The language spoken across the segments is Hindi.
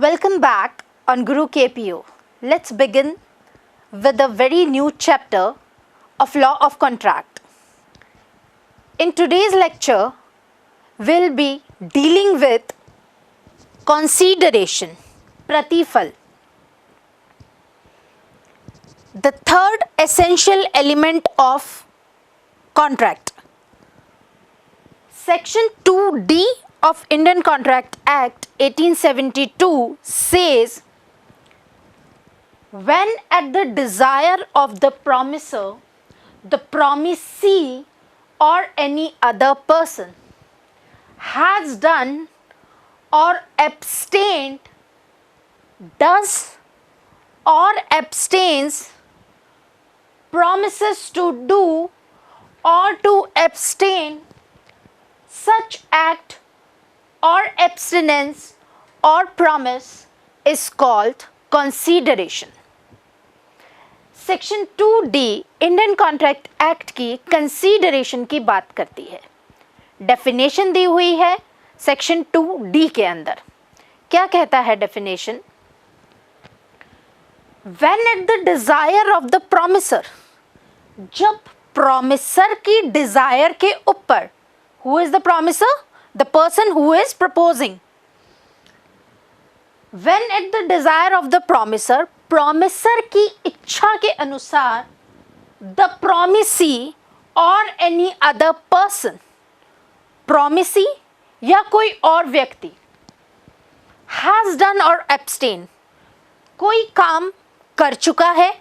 Welcome back on Guru KPO. Let's begin with a very new chapter of Law of Contract. In today's lecture, we'll be dealing with consideration, pratifal, the third essential element of contract. Section 2D of Indian Contract Act 1872 says, when at the desire of the promiser, the promisee or any other person has done or abstained, does or abstains, promises to do or to abstain, such act or abstinence or promise is called consideration. Section 2D Indian contract act की कंसीडरेशन की बात करती है. डेफिनेशन दी हुई है सेक्शन 2D के अंदर. क्या कहता है definition? When at the desire of the promiser, जब promiser की desire के ऊपर, who is the promiser? The person who is proposing. When at the desire of the promiser, promiser की इच्छा के अनुसार, the promisee or any other person, promisee या कोई और व्यक्ति, has done or abstain, कोई काम कर चुका है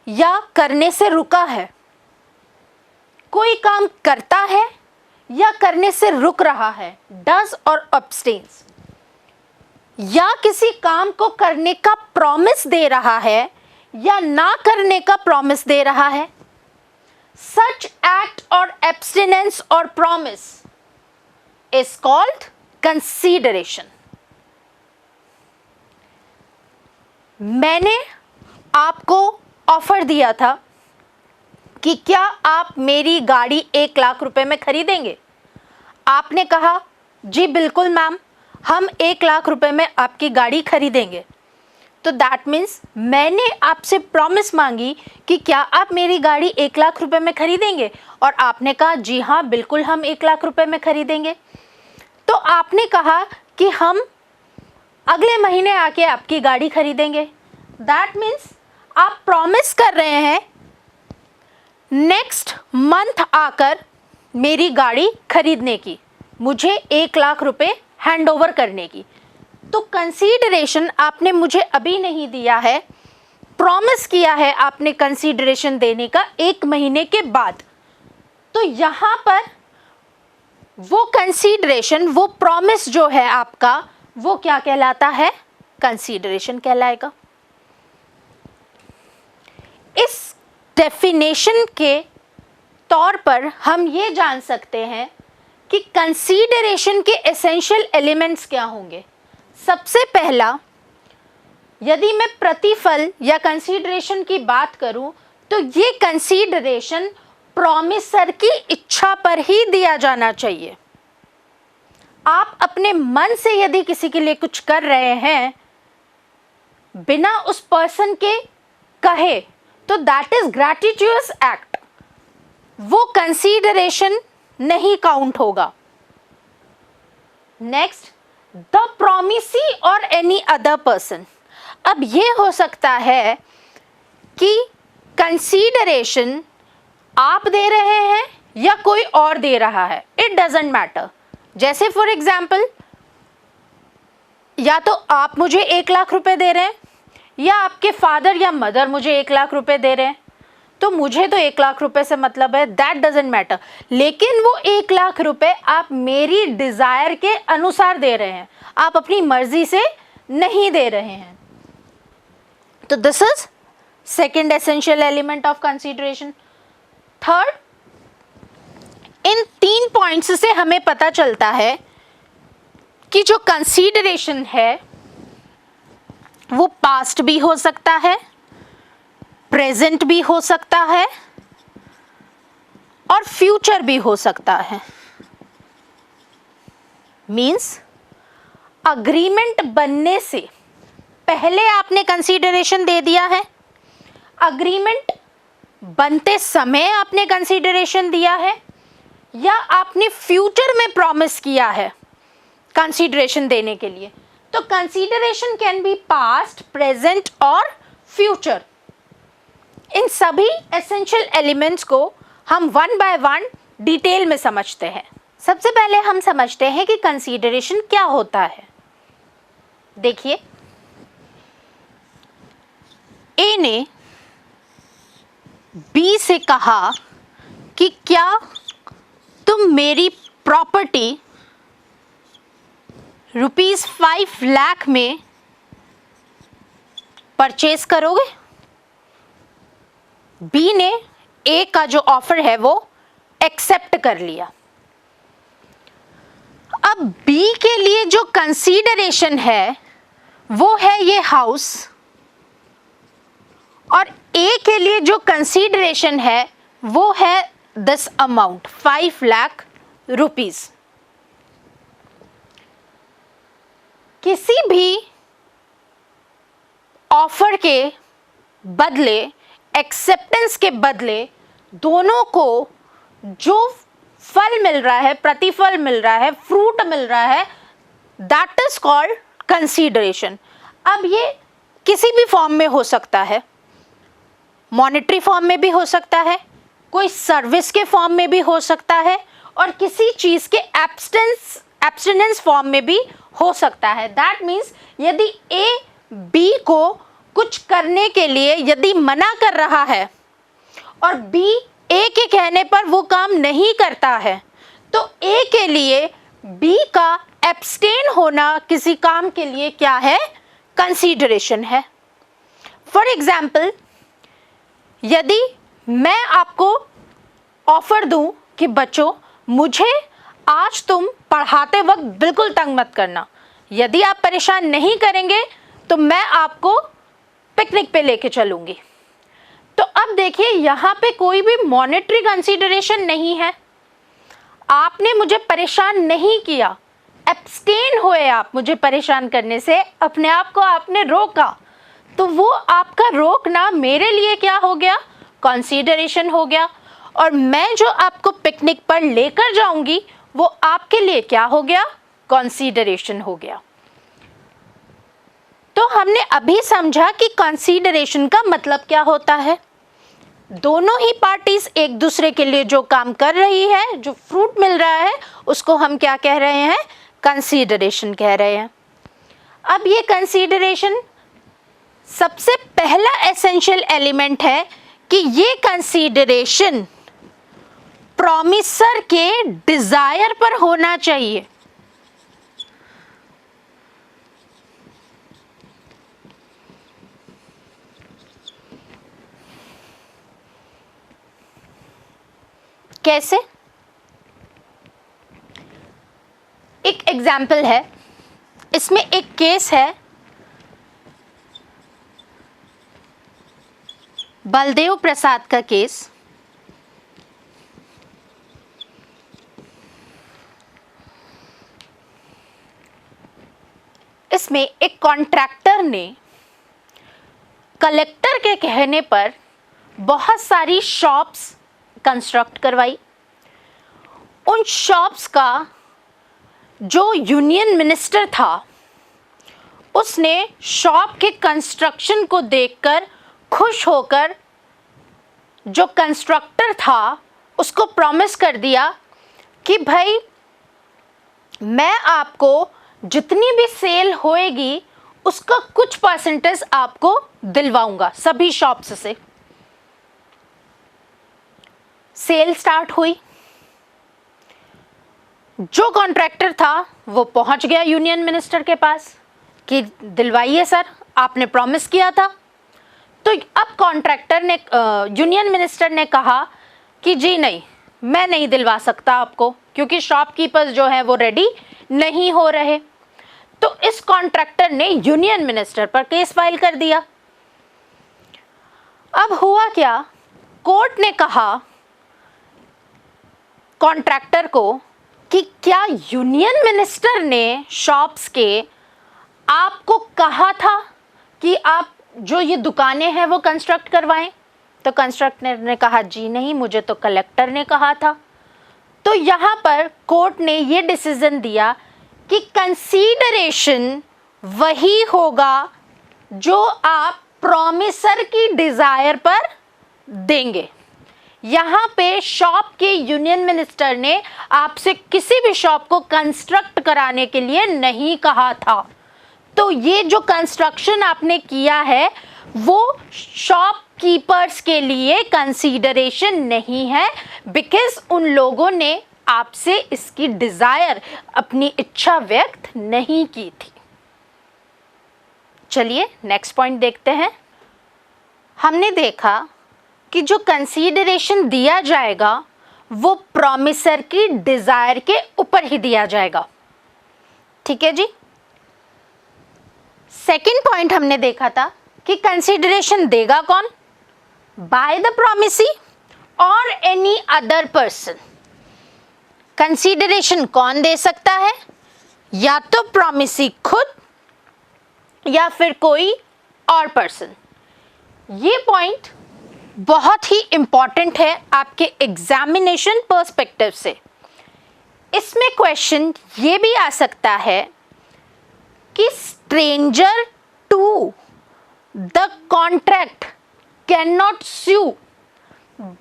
या करने से रुका है, कोई काम करता है या करने से रुक रहा है, does और abstains, या किसी काम को करने का प्रॉमिस दे रहा है या ना करने का प्रॉमिस दे रहा है, such act or abstinence or promise is called consideration. मैंने आपको ऑफर दिया था कि क्या आप मेरी गाड़ी 1 लाख रुपए में खरीदेंगे? आपने कहा जी बिल्कुल मैम, हम 1 लाख रुपए में आपकी गाड़ी खरीदेंगे. तो दैट मीन्स मैंने आपसे प्रॉमिस मांगी कि क्या आप मेरी गाड़ी 1 लाख रुपए में खरीदेंगे, और आपने कहा जी हाँ बिल्कुल हम 1 लाख रुपए में खरीदेंगे. तो आपने कहा कि हम अगले महीने आके आपकी गाड़ी खरीदेंगे. दैट मीन्स आप प्रॉमिस कर रहे हैं नेक्स्ट मंथ आकर मेरी गाड़ी खरीदने की, मुझे 1 लाख रुपए हैंड ओवर करने की. तो कंसीडरेशन आपने मुझे अभी नहीं दिया है, प्रॉमिस किया है आपने कंसीडरेशन देने का 1 महीने के बाद. तो यहाँ पर वो कंसीडरेशन, वो प्रॉमिस जो है आपका, वो क्या कहलाता है? कंसीडरेशन कहलाएगा. इस डेफिनेशन के तौर पर हम ये जान सकते हैं कि कंसीडरेशन के एसेंशियल एलिमेंट्स क्या होंगे. सबसे पहला, यदि मैं प्रतिफल या कंसीडरेशन की बात करूं तो ये कंसीडरेशन प्रॉमिसर की इच्छा पर ही दिया जाना चाहिए. आप अपने मन से यदि किसी के लिए कुछ कर रहे हैं बिना उस पर्सन के कहे, तो दैट इज ग्रैटिट्यूअस एक्ट, वो कंसीडरेशन नहीं काउंट होगा. नेक्स्ट, द प्रॉमिसी और एनी अदर पर्सन. अब ये हो सकता है कि कंसीडरेशन आप दे रहे हैं या कोई और दे रहा है, इट डजंट मैटर. जैसे फॉर एग्जाम्पल, या तो आप मुझे 1 लाख रुपए दे रहे हैं या आपके फादर या मदर मुझे 1 लाख रुपए दे रहे हैं, तो मुझे तो 1 लाख रुपए से मतलब है, दैट डजंट मैटर. लेकिन वो 1 लाख रुपए आप मेरी डिजायर के अनुसार दे रहे हैं, आप अपनी मर्जी से नहीं दे रहे हैं. तो this is second essential element of consideration. Third, in 3 points से हमें पता चलता है कि जो कंसीडरेशन है वो पास्ट भी हो सकता है, प्रेजेंट भी हो सकता है और फ्यूचर भी हो सकता है. मीन्स अग्रीमेंट बनने से पहले आपने कंसीडरेशन दे दिया है, अग्रीमेंट बनते समय आपने कंसीडरेशन दिया है, या आपने फ्यूचर में प्रॉमिस किया है कंसीडरेशन देने के लिए। तो consideration can be past, present और फ्यूचर। इन सभी एसेंशियल एलिमेंट्स को हम वन बाय वन डिटेल में समझते हैं। सबसे पहले हम समझते हैं कि कंसीडरेशन क्या होता है। देखिए, ए ने बी से कहा कि क्या तुम मेरी प्रॉपर्टी ₹5 लाख में परचेज करोगे। बी ने ए का जो ऑफर है वो एक्सेप्ट कर लिया। अब बी के लिए जो कंसीडरेशन है वो है ये हाउस, और ए के लिए जो कंसीडरेशन है वो है दिस अमाउंट ₹5 लाख। किसी भी ऑफर के बदले, एक्सेप्टेंस के बदले दोनों को जो फल मिल रहा है, प्रतिफल मिल रहा है, फ्रूट मिल रहा है, दैट इज कॉल्ड कंसीडरेशन। अब ये किसी भी फॉर्म में हो सकता है, मॉनेटरी फॉर्म में भी हो सकता है, कोई सर्विस के फॉर्म में भी हो सकता है, और किसी चीज के एब्सटेनेंस फॉर्म में भी हो सकता है। दैट मीन्स यदि ए बी को कुछ करने के लिए यदि मना कर रहा है और बी ए के कहने पर वो काम नहीं करता है, तो ए के लिए बी का एब्सटेन होना किसी काम के लिए क्या है? कंसीडरेशन है। फॉर एग्जाम्पल, यदि मैं आपको ऑफर दूं कि बच्चों मुझे आज तुम पढ़ाते वक्त बिल्कुल तंग मत करना, यदि आप परेशान नहीं करेंगे तो मैं आपको पिकनिक पे लेके चलूंगी। तो अब देखिए, यहाँ पे कोई भी मॉनेटरी कंसीडरेशन नहीं है, आपने मुझे परेशान नहीं किया, एब्सटेन हुए आप मुझे परेशान करने से, अपने आप को आपने रोका, तो वो आपका रोकना मेरे लिए क्या हो गया? कंसीडरेशन हो गया। और मैं जो आपको पिकनिक पर लेकर जाऊंगी वो आपके लिए क्या हो गया? कंसीडरेशन हो गया। तो हमने अभी समझा कि कंसीडरेशन का मतलब क्या होता है। दोनों ही पार्टीज एक दूसरे के लिए जो काम कर रही है, जो फ्रूट मिल रहा है, उसको हम क्या कह रहे हैं? कंसीडरेशन कह रहे हैं। अब ये कंसीडरेशन सबसे पहला एसेंशियल एलिमेंट है कि ये कंसीडरेशन प्रॉमिसर के डिजायर पर होना चाहिए। कैसे? एक एग्जाम्पल है, इसमें एक केस है बलदेव प्रसाद का केस। इसमें एक कॉन्ट्रैक्टर ने कलेक्टर के कहने पर बहुत सारी शॉप्स कंस्ट्रक्ट करवाई। उन शॉप्स का जो यूनियन मिनिस्टर था उसने शॉप के कंस्ट्रक्शन को देखकर खुश होकर जो कंस्ट्रक्टर था उसको प्रॉमिस कर दिया कि भाई मैं आपको जितनी भी सेल होएगी उसका कुछ परसेंटेज आपको दिलवाऊंगा सभी शॉप्स से। सेल स्टार्ट हुई, जो कॉन्ट्रैक्टर था वो पहुंच गया यूनियन मिनिस्टर के पास कि दिलवाइए सर, आपने प्रॉमिस किया था। तो अब कॉन्ट्रैक्टर ने, यूनियन मिनिस्टर ने कहा कि जी नहीं, मैं नहीं दिलवा सकता आपको, क्योंकि शॉपकीपर्स जो है वो रेडी नहीं हो रहे। तो इस कॉन्ट्रैक्टर ने यूनियन मिनिस्टर पर केस फाइल कर दिया। अब हुआ क्या, कोर्ट ने कहा कॉन्ट्रैक्टर को कि क्या यूनियन मिनिस्टर ने शॉप्स के आपको कहा था कि आप जो ये दुकानें हैं वो कंस्ट्रक्ट करवाएं? तो कंस्ट्रक्टर ने कहा जी नहीं, मुझे तो कलेक्टर ने कहा था। तो यहाँ पर कोर्ट ने ये डिसीजन दिया कि कंसीडरेशन वही होगा जो आप प्रॉमिसर की डिज़ायर पर देंगे। यहाँ पे शॉप के यूनियन मिनिस्टर ने आपसे किसी भी शॉप को कंस्ट्रक्ट कराने के लिए नहीं कहा था। तो ये जो कंस्ट्रक्शन आपने किया है वो शॉपकीपर्स के लिए कंसीडरेशन नहीं है, बिकॉज उन लोगों ने आपसे इसकी डिजायर, अपनी इच्छा व्यक्त नहीं की थी। चलिए नेक्स्ट पॉइंट देखते हैं। हमने देखा कि जो कंसीडरेशन दिया जाएगा वो प्रॉमिसर की डिजायर के ऊपर ही दिया जाएगा। ठीक है जी। सेकंड पॉइंट हमने देखा था कि कंसीडरेशन देगा कौन? बाय द प्रॉमिसी और एनी अदर पर्सन। कंसीडरेशन कौन दे सकता है? या तो प्रॉमिसी खुद या फिर कोई और पर्सन। ये पॉइंट बहुत ही इंपॉर्टेंट है आपके एग्जामिनेशन पर्सपेक्टिव से। इसमें क्वेश्चन ये भी आ सकता है कि stranger to the contract can not sue,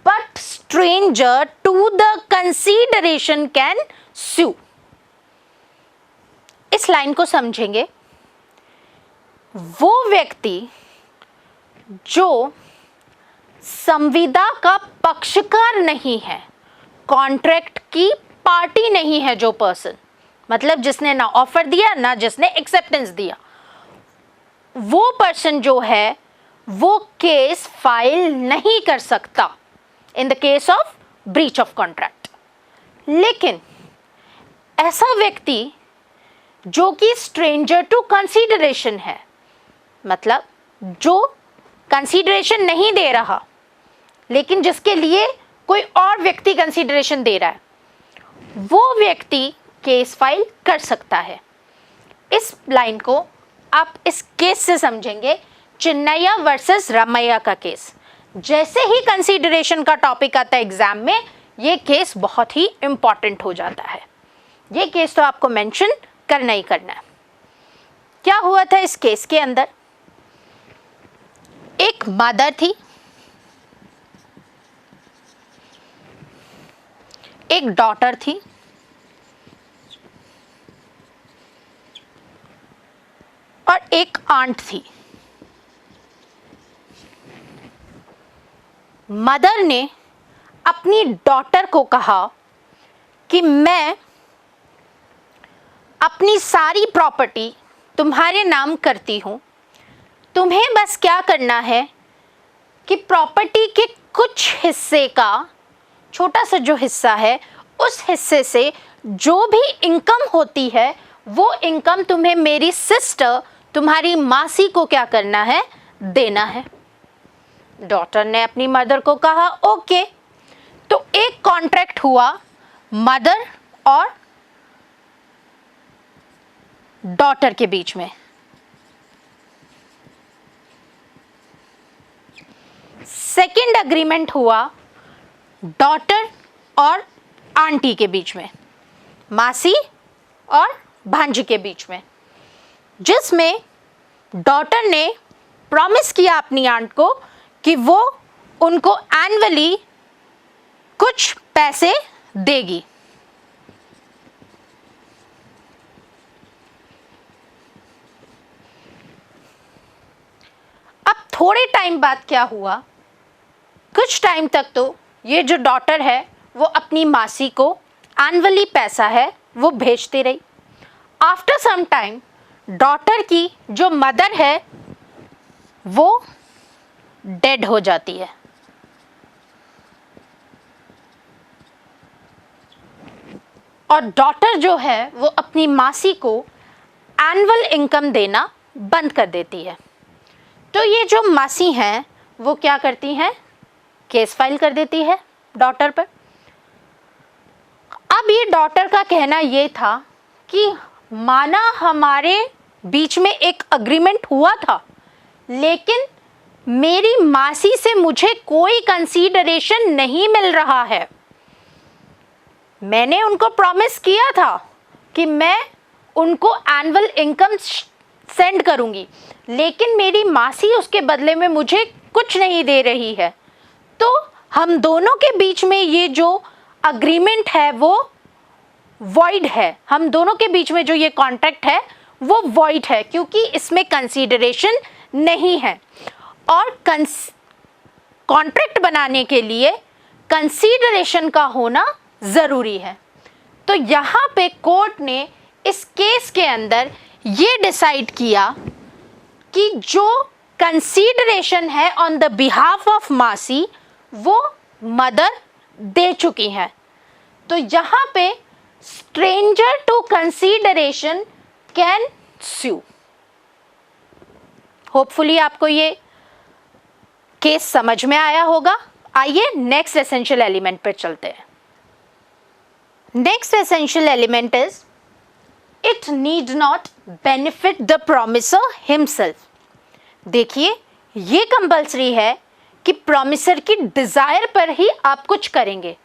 but stranger to the consideration can sue। इस लाइन को समझेंगे। वो व्यक्ति जो संविदा का पक्षकार नहीं है, कॉन्ट्रैक्ट की पार्टी नहीं है, जो पर्सन, मतलब जिसने ना ऑफर दिया ना जिसने एक्सेप्टेंस दिया, वो पर्सन जो है वो केस फाइल नहीं कर सकता in the case of breach of contract. लेकिन ऐसा व्यक्ति जो कि स्ट्रेंजर टू कंसीडरेशन है, मतलब जो कंसीडरेशन नहीं दे रहा लेकिन जिसके लिए कोई और व्यक्ति कंसीडरेशन दे रहा है, वो व्यक्ति केस फाइल कर सकता है। इस लाइन को आप इस केस से समझेंगे, चिन्नैया वर्सेस रामैया का केस। जैसे ही कंसीडरेशन का टॉपिक आता है एग्जाम में, ये केस बहुत ही इंपॉर्टेंट हो जाता है। ये केस तो आपको मेंशन करना ही करना है। क्या हुआ था इस केस के अंदर? एक मदर थी, एक डॉटर थी, और एक आंट थी। मदर ने अपनी डॉटर को कहा कि मैं अपनी सारी प्रॉपर्टी तुम्हारे नाम करती हूँ, तुम्हें बस क्या करना है कि प्रॉपर्टी के कुछ हिस्से का, छोटा सा जो हिस्सा है, उस हिस्से से जो भी इनकम होती है वो इनकम तुम्हें मेरी सिस्टर, तुम्हारी मासी को क्या करना है? देना है। डॉटर ने अपनी मदर को कहा ओके। तो एक कॉन्ट्रैक्ट हुआ मदर और डॉटर के बीच में। सेकंड एग्रीमेंट हुआ डॉटर और आंटी के बीच में, मासी और भांजी के बीच में, जिसमें डॉटर ने प्रॉमिस किया अपनी आंट को कि वो उनको एनुअली कुछ पैसे देगी। अब थोड़े टाइम बाद क्या हुआ, कुछ टाइम तक तो ये जो डॉटर है वो अपनी मासी को एनुअली पैसा है वो भेजती रही। आफ्टर सम टाइम डॉटर की जो मदर है वो डेड हो जाती है। और डॉटर जो है वो अपनी मासी को एनुअल इनकम देना बंद कर देती है। तो ये जो मासी हैं वो क्या करती हैं? केस फाइल कर देती है डॉटर पर। अब ये डॉटर का कहना ये था कि माना हमारे बीच में एक अग्रीमेंट हुआ था, लेकिन मेरी मासी से मुझे कोई कंसीडरेशन नहीं मिल रहा है। मैंने उनको प्रॉमिस किया था कि मैं उनको एनुअल इनकम सेंड करूंगी, लेकिन मेरी मासी उसके बदले में मुझे कुछ नहीं दे रही है। तो हम दोनों के बीच में ये जो अग्रीमेंट है वो वॉइड है। हम दोनों के बीच में जो ये कॉन्ट्रैक्ट है वो वॉइड है, क्योंकि इसमें कंसीडरेशन नहीं है। और कॉन्ट्रैक्ट बनाने के लिए कंसीडरेशन का होना ज़रूरी है। तो यहाँ पे कोर्ट ने इस केस के अंदर ये डिसाइड किया कि जो कंसीडरेशन है ऑन द बिहाफ ऑफ मासी वो मदर दे चुकी हैं। तो यहाँ पे stranger to consideration can sue। Hopefully आपको ये केस समझ में आया होगा। आइए नेक्स्ट एसेंशियल एलिमेंट पर चलते हैं। Next essential element is it need not benefit the promiser himself. देखिए, ये कंपल्सरी है कि प्रॉमिसर की डिजायर पर ही आप कुछ करेंगे,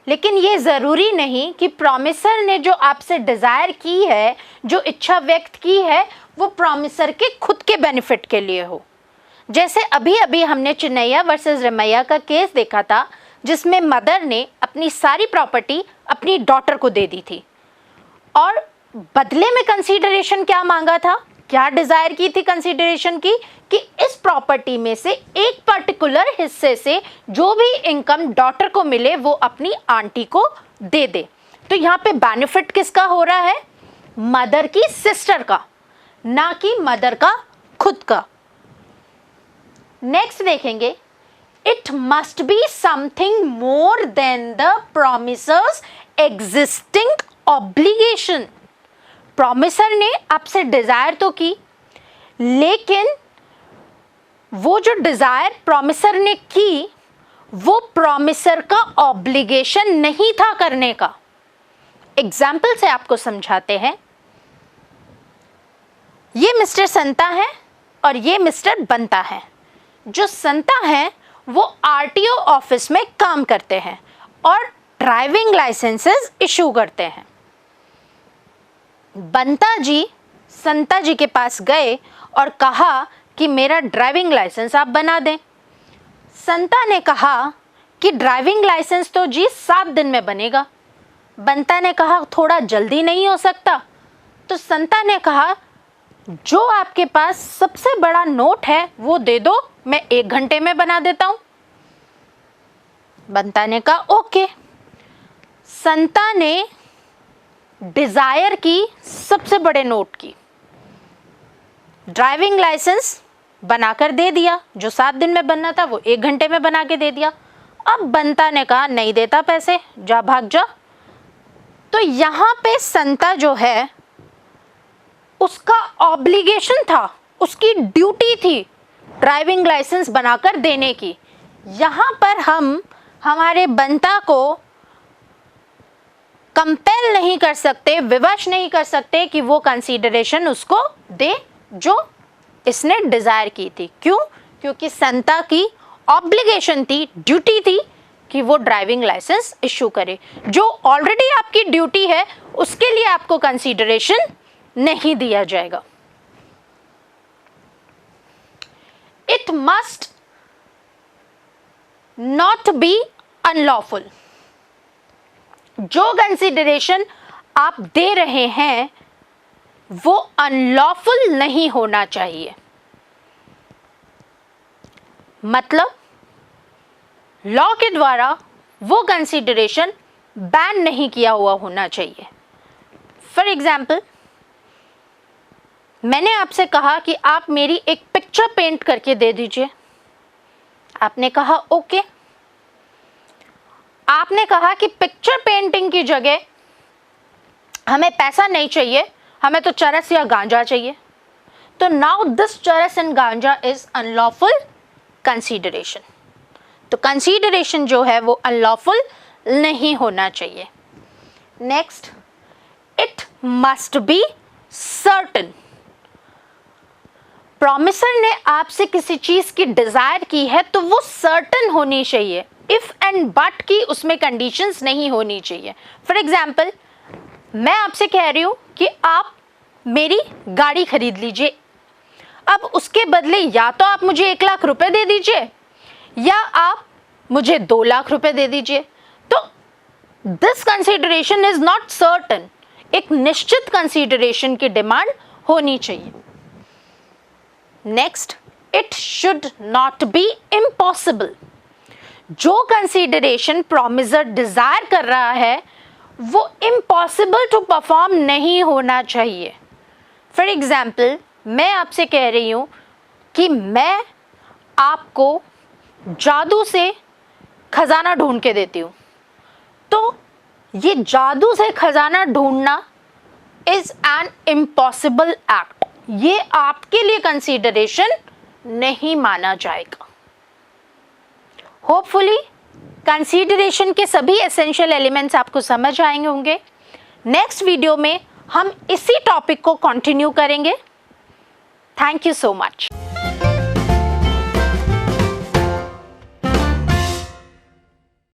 लेकिन ये ज़रूरी नहीं कि प्रॉमिसर ने जो आपसे डिज़ायर की है, जो इच्छा व्यक्त की है, वो प्रॉमिसर के खुद के बेनिफिट के लिए हो। जैसे अभी अभी हमने चिन्नैया वर्सेस रमैया का केस देखा था, जिसमें मदर ने अपनी सारी प्रॉपर्टी अपनी डॉटर को दे दी थी और बदले में कंसीडरेशन क्या मांगा था, क्या डिज़ायर की थी कंसीडरेशन की, कि इस प्रॉपर्टी में से एक पर्टिकुलर हिस्से से जो भी इनकम डॉटर को मिले वो अपनी आंटी को दे दे। तो यहाँ पे बेनिफिट किसका हो रहा है? मदर की सिस्टर का, ना कि मदर का खुद का। नेक्स्ट देखेंगे, it must be something more than the promisor's existing obligation. Promisor ने आपसे डिजायर तो की, लेकिन वो जो डिजायर प्रॉमिसर ने की वो प्रॉमिसर का ऑब्लिगेशन नहीं था करने का। एग्जाम्पल से आपको समझाते हैं। ये मिस्टर संता है और ये मिस्टर बंता है। जो संता है वो आरटीओ ऑफिस में काम करते हैं और ड्राइविंग लाइसेंसेस इशू करते हैं। बंता जी संता जी के पास गए और कहा कि मेरा ड्राइविंग लाइसेंस आप बना दें। संता ने कहा कि ड्राइविंग लाइसेंस तो जी 7 दिन में बनेगा। बंता ने कहा थोड़ा जल्दी नहीं हो सकता? तो संता ने कहा जो आपके पास सबसे बड़ा नोट है वो दे दो, मैं 1 घंटे में बना देता हूं। बंता ने कहा ओके। संता ने डिजायर की सबसे बड़े नोट की, ड्राइविंग लाइसेंस बनाकर दे दिया, जो 7 दिन में बनना था वो 1 घंटे में बना के दे दिया। अब बंता ने कहा नहीं देता पैसे, जा भाग जा। तो यहाँ पे संता जो है उसका ऑब्लिगेशन था, उसकी ड्यूटी थी ड्राइविंग लाइसेंस बनाकर देने की। यहाँ पर हम हमारे बंता को कंपेल नहीं कर सकते, विवश नहीं कर सकते कि वो कंसीडरेशन उसको दे जो इसने डिजायर की थी। क्यों? क्योंकि संता की ऑब्लिगेशन थी, ड्यूटी थी कि वो ड्राइविंग लाइसेंस इशू करे। जो ऑलरेडी आपकी ड्यूटी है उसके लिए आपको कंसीडरेशन नहीं दिया जाएगा। It must not be unlawful. जो कंसीडरेशन आप दे रहे हैं वो अनलॉफुल नहीं होना चाहिए। मतलब लॉ के द्वारा वो कंसीडरेशन बैन नहीं किया हुआ होना चाहिए। फॉर एग्जाम्पल, मैंने आपसे कहा कि आप मेरी एक पिक्चर पेंट करके दे दीजिए। आपने कहा ओके। आपने कहा कि पिक्चर पेंटिंग की जगह हमें पैसा नहीं चाहिए, हमें तो चरस या गांजा चाहिए। तो नाउ दिस चरस एंड गांजा इज अनलॉफुल कंसीडरेशन। तो कंसीडरेशन जो है वो अनलॉफुल नहीं होना चाहिए। Next, it must be certain. Promiser ने आपसे किसी चीज की डिजायर की है तो वो सर्टन होनी चाहिए, इफ एंड बट की उसमें कंडीशंस नहीं होनी चाहिए। फॉर एग्जाम्पल, मैं आपसे कह रही हूं कि आप मेरी गाड़ी खरीद लीजिए, अब उसके बदले या तो आप मुझे 1 लाख रुपए दे दीजिए या आप मुझे 2 लाख रुपए दे दीजिए। तो this consideration is not certain. एक निश्चित कंसीडरेशन की डिमांड होनी चाहिए। Next, it should not be impossible. जो कंसीडरेशन प्रॉमिसर डिजायर कर रहा है वो इम्पॉसिबल टू परफॉर्म नहीं होना चाहिए। फॉर एग्जाम्पल, मैं आपसे कह रही हूं कि मैं आपको जादू से खजाना ढूंढ के देती हूं, तो ये जादू से खजाना ढूंढना इज एन इम्पॉसिबल एक्ट। ये आपके लिए कंसीडरेशन नहीं माना जाएगा। होपफुली कंसीडरेशन के सभी एसेंशियल एलिमेंट्स आपको समझ आएंगे होंगे। नेक्स्ट वीडियो में हम इसी टॉपिक को कंटिन्यू करेंगे। Thank you so much.